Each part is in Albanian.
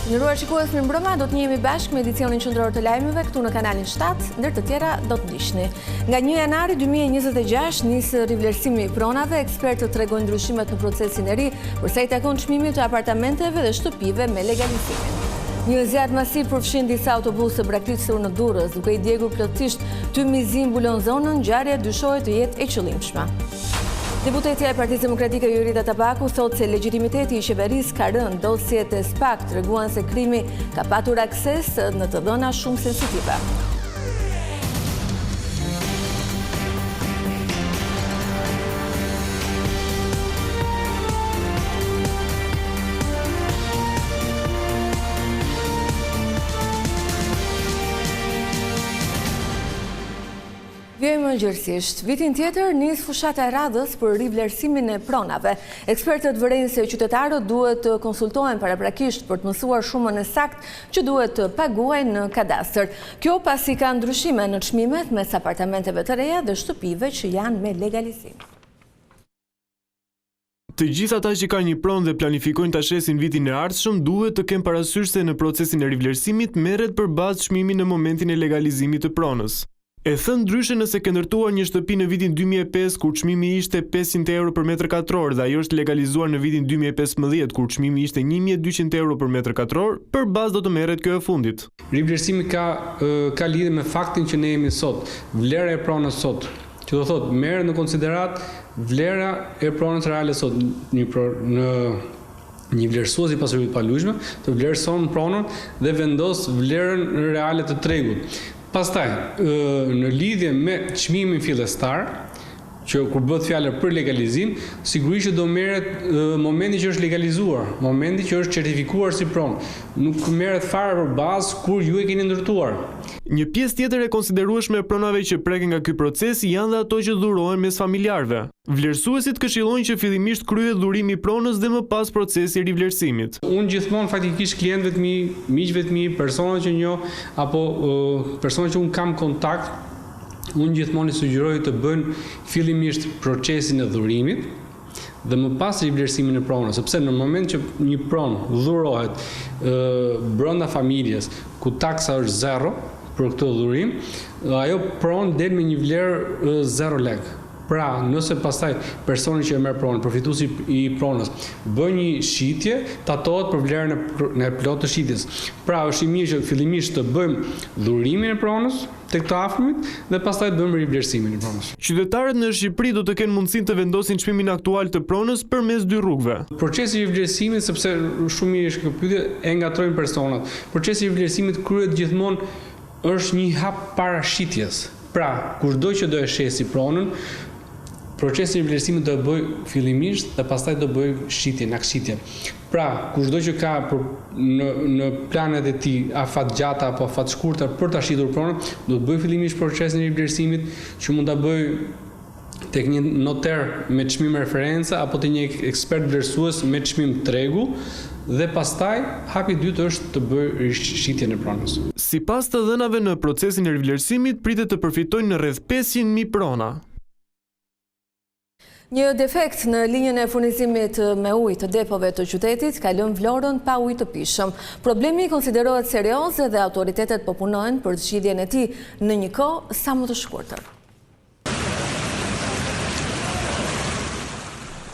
Nderuar shikues, mirëmbrëma, do të njihemi bashkë me edicionin qendror të lajmeve këtu në kanalin 7, ndër të tjera do të ndiqni. Nga 1 janari 2026 nis rivlerësimi i pronave, ekspertët tregojnë ndryshimet në procesin e ri për sa i takon çmimit të apartamenteve dhe shtëpive me legalizimin. Një zjarr masiv përfshin disa autobuse braktisur në Durrës, duke i djegur plotësisht tymizim mbulon zonën, ngjarja dyshohet të jetë e qëllimshme. Deputetja e Partisë Demokratike Jurita Tabaku thotë se legitimiteti i qeverisë ka rënë, dosjet e SPAK treguan se krimi ka patur akses në të dhëna shumë sensitive. Vjojmë gjërësisht. Vitin tjetër nis fushata e radhës për rivlerësimin e pronave. Ekspertët vërejnë se qytetarët duhet të konsultohen paraprakisht për të mësuar shumën e saktë që duhet të paguajnë në kadastër. Kjo pasi ka ndryshime në çmimet mes apartamenteve të reja dhe shtëpive që janë me legalizim. Të gjithë ata që kanë një pronë dhe planifikojnë ta shesin vitin e ardhshëm duhet të kenë parasysh se në procesin e rivlerësimit merret përballë çmimi në momentin e legalizimit të pronës. E thënë ndryshe nëse ke ndërtuar një shtëpi në vitin 2005 kur çmimi ishte 500 euro për metër katror dhe ajo është legalizuar në vitin 2015 kur çmimi ishte 1200 euro për metër katror, përballë do të merret kjo e fundit. Rivlerësimi ka lidhje me faktin që ne jemi sot, vlera e pronës sot, që do thotë merret në konsiderat vlera e pronës reale sot në një vlerësues i pasurive të paluajshme, të vlerëson pronën dhe vendos vlerën reale të tregut. Pastaj, në lidhje me çmimin fillestar, që kur bëhet fjalë për legalizim, sigurisht që do merret momenti që është legalizuar, momenti që është certifikuar si pronë. Nuk merret fare për bazë kur ju e keni ndërtuar. Një pjesë tjetër e konsiderueshme e pronave që preken nga ky proces janë dhe ato që dhurohen mes familjarëve. Vlerësuesit këshillojnë që fillimisht kryhet dhurimi i pronës dhe më pas procesi i rivlerësimit. Unë gjithmonë faktikisht klientëve të mi, miqve të mi, personat që njoh apo personat që unë kam kontakt, unë gjithmonë i sugjeroj të bëjnë fillimisht procesin e dhurimit dhe më pas rivlerësimin e pronës, sepse në moment që një pronë dhurohet brenda familjes ku taksa është 0 për këtë dhurim, ajo pronë del me një vlerë 0 lekë. Pra, nëse pastaj personi që e merr pronën, përfituesi i pronës, bën një shitje, tatohet për vlerën e plotë të shitjes. Pra, është i mirë që fillimisht të bëjmë dhurimin e pronës tek të afërmit dhe pastaj të bëjmë rivlerësimin e pronës. Qytetarët në Shqipëri do të kenë mundësinë të vendosin çmimin aktual të pronës përmes dy rrugëve. Procesi i rivlerësimit, sepse shumë mirë është kjo pyetje, e ngatrojnë personat. Procesi i rivlerësimit kryhet gjithmonë është një hap para shitjes. Pra, kushdo që do e shesi pronën, procesi i rivlerësimit do e bëj fillimisht dhe pastaj do bëj shitjen, akshitje. Pra, kushdo që ka në planet e tij afatgjata apo afatshkurtër për ta shitur pronën, do të bëj fillimisht procesin e rivlerësimit që mund ta bëj tek një noter me çmim referencë apo te një ekspert vlerësues me çmim tregu dhe pastaj hapi i dytë është të bëj shitjen e pronës. Sipas të dhënave në procesin e rivlerësimit pritet të përfitojnë në rreth 500.000 prona. Një defekt në linjën e furnizimit me ujë të depove të qytetit ka lënë Vlorën pa ujë të pishëm. Problemi konsiderohet serioz dhe autoritetet po punojnë për zgjidhjen e tij në një kohë sa më të shkurtër.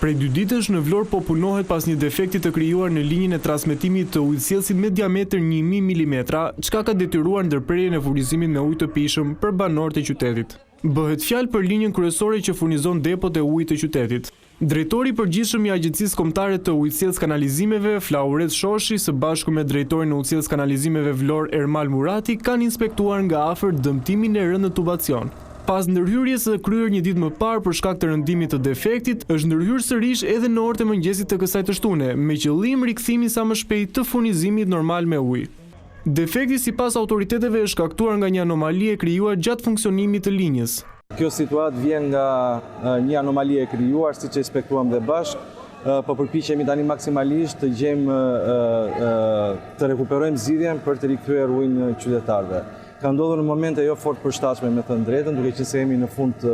Prej 2 ditësh në Vlorë po punohet pas një defekti të krijuar në linjën e transmetimit të ujësjellësit me diametër 1000 mm, çka ka detyruar ndërprerjen e furnizimit me ujë të pishëm për banorët e qytetit. Bëhet fjalë për linjën kryesore që furnizon depot e ujit të qytetit. Drejtori i përgjithshëm i Agjencisë Kombëtare të Ujësjelljes Kanalizimeve, Flauret Shoshi, së bashku me drejtorin e Ujësjelljes Kanalizimeve Vlorë Ermal Murati, kanë inspektuar nga afër dëmtimin e rënë në tubacion. Pas ndërhyrjes së kryer një ditë më parë për shkak të rëndimit të defektit, është ndërhyrë sërish edhe në orët e mëngjesit të kësaj të shtune, me qëllim rikthimi sa më shpejt të furnizimit normal me ujë. Defekti sipas autoriteteve është shkaktuar nga një anomali e krijuar gjatë funksionimit të linjës. Kjo situatë vjen nga një anomali e krijuar, siç e inspektuam dhe bashkë, po përpiqemi tani maksimalisht të gjejmë të rekuperojmë zgjidhjen për të rikthyer ujin qytetarëve. Ka ndodhur në momente jo fort përshtatshme me të drejtën, duke qenë se jemi në fund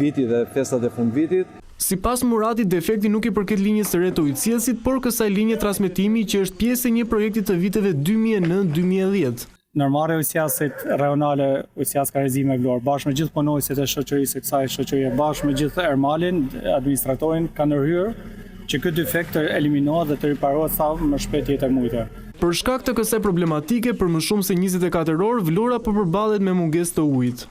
viti dhe festat e fund vitit. Sipas Muratit, defekti nuk i përket linjës së re të ujësjellësit, por kësaj linje transmetimi që është pjesë e një projekti të viteve 2009-2010. Normale ujësjellësit rajonale, ujësjellës Karezime e Vlorë, bashkë me gjithë punonësit e shoqërisë së kësaj shoqërie, bashkë me gjithë Ermalin, administratorin, kanë ndërhyrë që ky defekt të eliminohet dhe të riparohet sa më shpejt jetë e mujtë. Për shkak të kësaj problematike, për më shumë se 24 orë, Vlora po përballet me mungesë të ujit.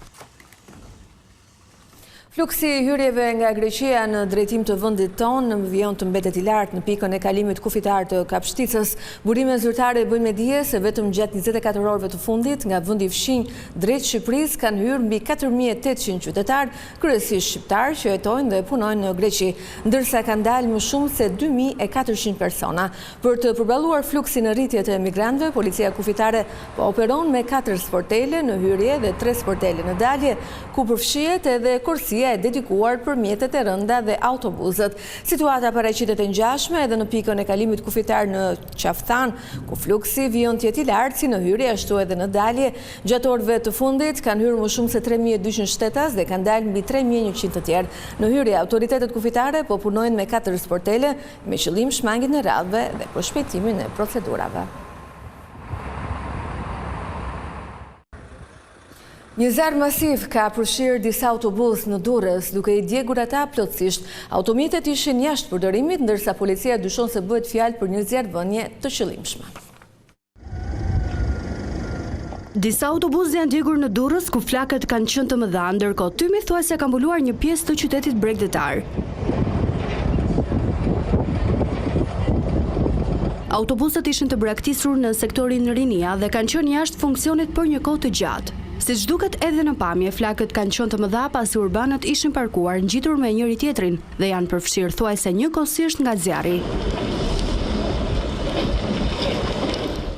Fluksi i hyrjeve nga Greqia në drejtim të vendit tonë në avion të mbetet i lartë në pikën e kalimit kufitar të Kapshticës. Burime zyrtare bëjnë me dije se vetëm gjatë 24 orëve të fundit nga vendi fshinj drejt Shqipërisë kanë hyrë mbi 4800 qytetarë, kryesisht shqiptarë që jetojnë dhe punojnë në Greqi, ndërsa kanë dalë më shumë se 2400 persona. Për të përballuar fluksin në rritje të emigrantëve, policia kufitare po operon me 4 sportele në hyrje dhe 3 sportele në dalje, ku përfshihet edhe kursia e dedikuar për mjetet e rënda dhe autobusët. Situata paraqitet e ngjashme edhe në pikën e kalimit kufitar në Qafthan, ku fluksi vijon të jetë i lartë si në hyrje ashtu edhe në dalje. Gjatë orëve të fundit kanë hyrë më shumë se 3200 shtetas dhe kanë dalë mbi 3100 të tjerë. Në hyrje, autoritetet kufitare po punojnë me 4 sportele me qëllim shmangjen e radhëve dhe përshpejtimin e procedurave. Një zjarr masiv ka përfshirë disa autobus në Durrës, duke i djegur ata plotësisht. Automjetet ishin jashtë përdorimit, ndërsa policia dyshon se bëhet fjalë për një zjarrvënie të qëllimshme. Disa autobusë janë djegur në Durrës, ku flakët kanë qenë të mëdha, ndërkohë tymi thuajse ka mbuluar një pjesë të qytetit bregdetar. Autobusët ishin të braktisur në sektorin Rinia dhe kanë qenë jashtë funksionit për një kohë të gjatë. Siç duket edhe në pamje, flakët kanë qenë të mëdha pasi urbanët ishin parkuar ngjitur me njëri tjetrin dhe janë përfshirë thuajse njëkohësisht nga zjarri.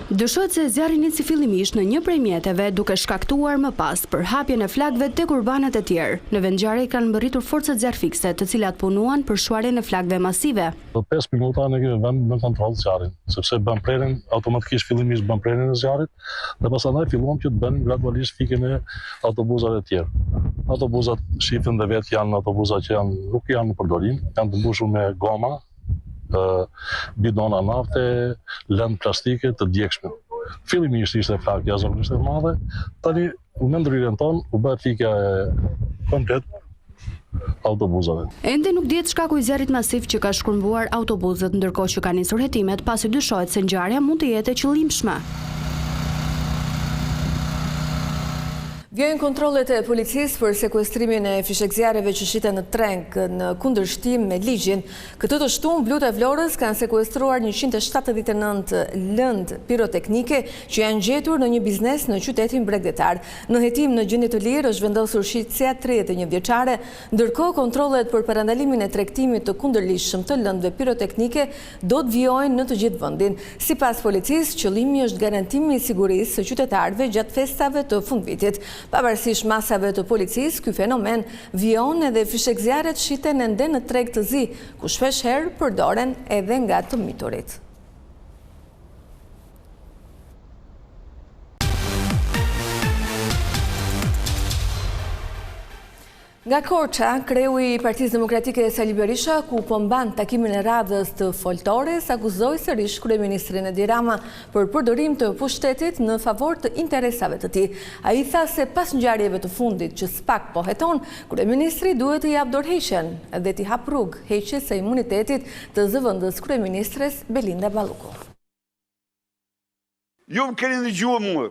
Dyshohet se zjarri nici fillimisht në një prej mjeteve, duke shkaktuar më pas përhapjen e flakëve tek urbanët e tjerë. Në vendngjarje kanë mbërritur forcat zjarrfikse, të cilat punuan për shuarjen e flakëve masive. Për 5 minuta ne kemi vënë në kontroll zjarrin, sepse bën prerjen automatikisht fillimisht bën prerjen e zjarrit dhe pastaj filluam që të bën gradualisht fikën e autobusave të tjerë. Autobusat shifën dhe vetë janë autobusa që nuk janë në përdorim, janë të mbushur me goma, bidona nafte, lëndë plastike të djegshme. Fillimisht ishte flakja zakonisht e madhe, tani me ndryrën tonë u bë fikja komplet autobusave. Ende nuk dihet shkaku i zjarrit masiv që ka shkëmbuar autobusët, ndërkohë që kanë nisur hetimet pasi dyshohet se ngjarja mund të jetë e qëllimshme. Vjojnë kontrollet e policisë për sekuestrimin e fishekzjarreve që shiten në Trenk në kundërshtim me ligjin. Këtë të shtunë, Blut e Vlorës kanë sekuestruar 179 lëndë piroteknike që janë gjetur në një biznes në qytetin bregdetar. Në hetim në gjendje të lirë është vendosur shitësia 31 vjeçare, ndërkohë kontrollet për parandalimin e tregtimit të kundërligjshëm të lëndëve piroteknike do të vijojnë në të gjithë vendin. Sipas policisë, qëllimi është garantimi i sigurisë së qytetarëve gjatë festave të fundvitit. Pavarësisht masave të policisë, ky fenomen vijon edhe fishekzjarret shiten ende në treg të zi, ku shpesh herë përdoren edhe nga të miturit. Nga Korça, kreu i Partisë Demokratike Sali Berisha, ku po mban takimin e radhës të foltores, akuzoi sërish kryeministrin Edi Rama për përdorim të pushtetit në favor të interesave të tij. Ai tha se pas ngjarjeve të fundit që SPAK po heton, kryeministri duhet të jap dorëheqjen dhe t'i hap rrugë heqjes së imunitetit të zëvendës kryeministres Belinda Balluku. Ju më keni dëgjuar mua.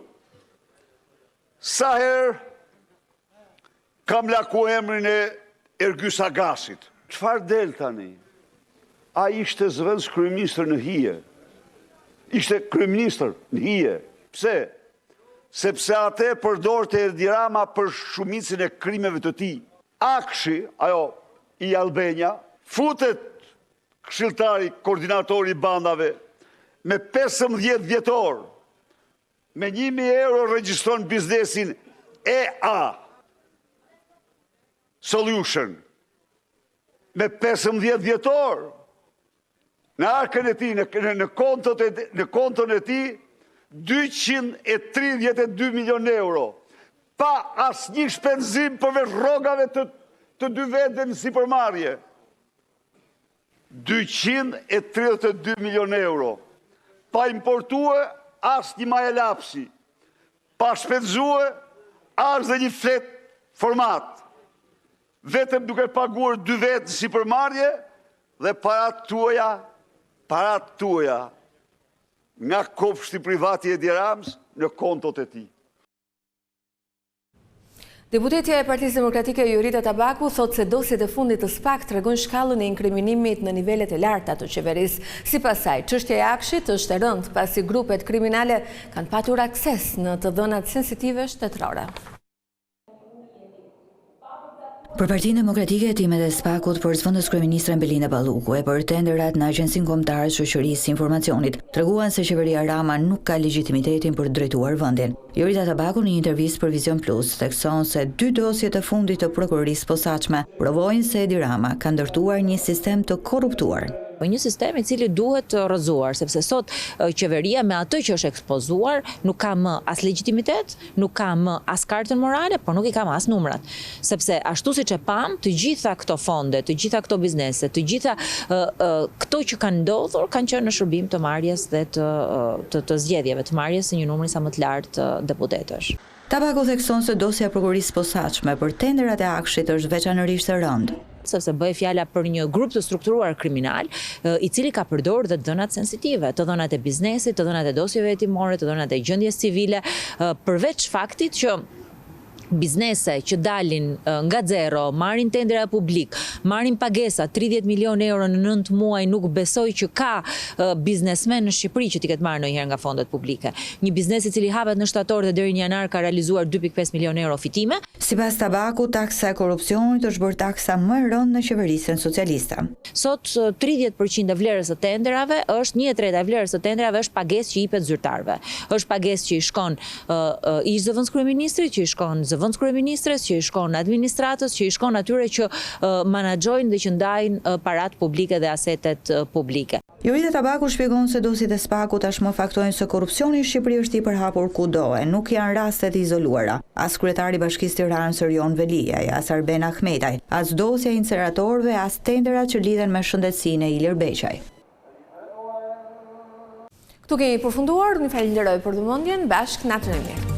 Sa herë kam laku emrin e Ergys Agasit. Çfarë del tani? A ishte zëvendës kryeministër në hije. Ishte kryeministër në hije. Pse? Sepse atë përdorte Edi Rama për shumicën e krimeve të tij. Akshi, ajo i Albania, futet këshilltari, koordinatori i bandave me 15 vjetor. Me 1.000 euro regjistron biznesin EA Solution me 15 vjetor. Në arkën e tij, në konton e tij 232 milion euro. Pa asnjë shpenzim përveç rrogave të dy vetëve në sipërmarrje. 232 milion euro, pa importue as një maja lapsi, pa shpenzue as dhe një flet format, vetëm duke paguar 2 vetë si përmarrje dhe parat tuaja nga kopshti privati Edi Rams në kontot e tij. Deputetja e Partisë Demokratike Jorita Tabaku thot se dosjet e fundit të SPAK tregojnë shkallën e inkriminimit në nivelet e larta të qeverisë. Sipas saj, çështja e Akshit është e rëndë pasi grupet kriminale kanë patur akses në të dhënat sensitive shtetërore. Për Partinë Demokratike, timet e SPAK-ut për zëvendës kryeministren Belinda Balluku e për tenderat në Agjencinë Kombëtare të Shoqërisë së Informacionit treguan se qeveria Rama nuk ka legitimitetin për të drejtuar vendin. Jorita Tabaku në një intervistë për Vision Plus thekson se 2 dosjet e fundit të prokurorisë posaçme provojnë se Edi Rama ka ndërtuar një sistem të korruptuar. Një sistem i cili duhet rrëzuar, sepse sot qeveria me atë që është ekspozuar nuk ka më as legitimitet, nuk ka më as kartën morale, por nuk i ka më as numrat. Sepse ashtu siç e pam, të gjitha këto fonde, të gjitha këto biznese, të gjitha këto që kanë ndodhur kanë qenë në shërbim të marrjes dhe të zgjedhjeve, të marrjes së një numri sa më të lartë deputetësh. Tabaku thekson se dosja e prokurorisë posaçme për tenderat e Akshit është veçanërisht e rëndë. Sepse bëhet fjala për një grup të strukturuar kriminal i cili ka përdorur dhe dhënat sensitive, të dhënat e biznesit, të dhënat e dosjeve hetimore, të dhënat e gjendjes civile, përveç faktit që biznese që dalin nga zero, marrin tendera publik, marrin pagesa 30 milion euro në 9 muaj, nuk besoj që ka biznesmen në Shqipëri që t'i ketë marrë ndonjëherë nga fondet publike. Një biznes i cili hapet në shtator dhe deri në janar ka realizuar 2.5 milion euro fitime. Sipas Tabaku, taksa e korrupsionit është bërë taksa më e rëndë në qeverisjen socialiste. Sot 30% e vlerës së tenderave është 1/3 e vlerës së tenderave është pagesë që jepet zyrtarëve. Është pagesë që i shkon ish zëvendës kryeministrit, që i shkon zëvendës kryeministres, që i shkon administratës, që i shkon atyre që menaxhojnë dhe që ndajnë parat publike dhe asetet publike. Jorita Tabaku shpjegon se dosjet e SPAK-ut tashmë faktojnë se korrupsioni në Shqipëri është i përhapur kudo e nuk janë rastet izoluara. As kryetari i Bashkisë Tiranës Erion Veliaj, as Arben Ahmetaj, as dosja e inceneratorëve, as tenderat që lidhen me shëndetësinë e Ilir Beqaj. Ktu kemi përfunduar, unë falenderoj për vëmendjen, bashkë natën e mirë.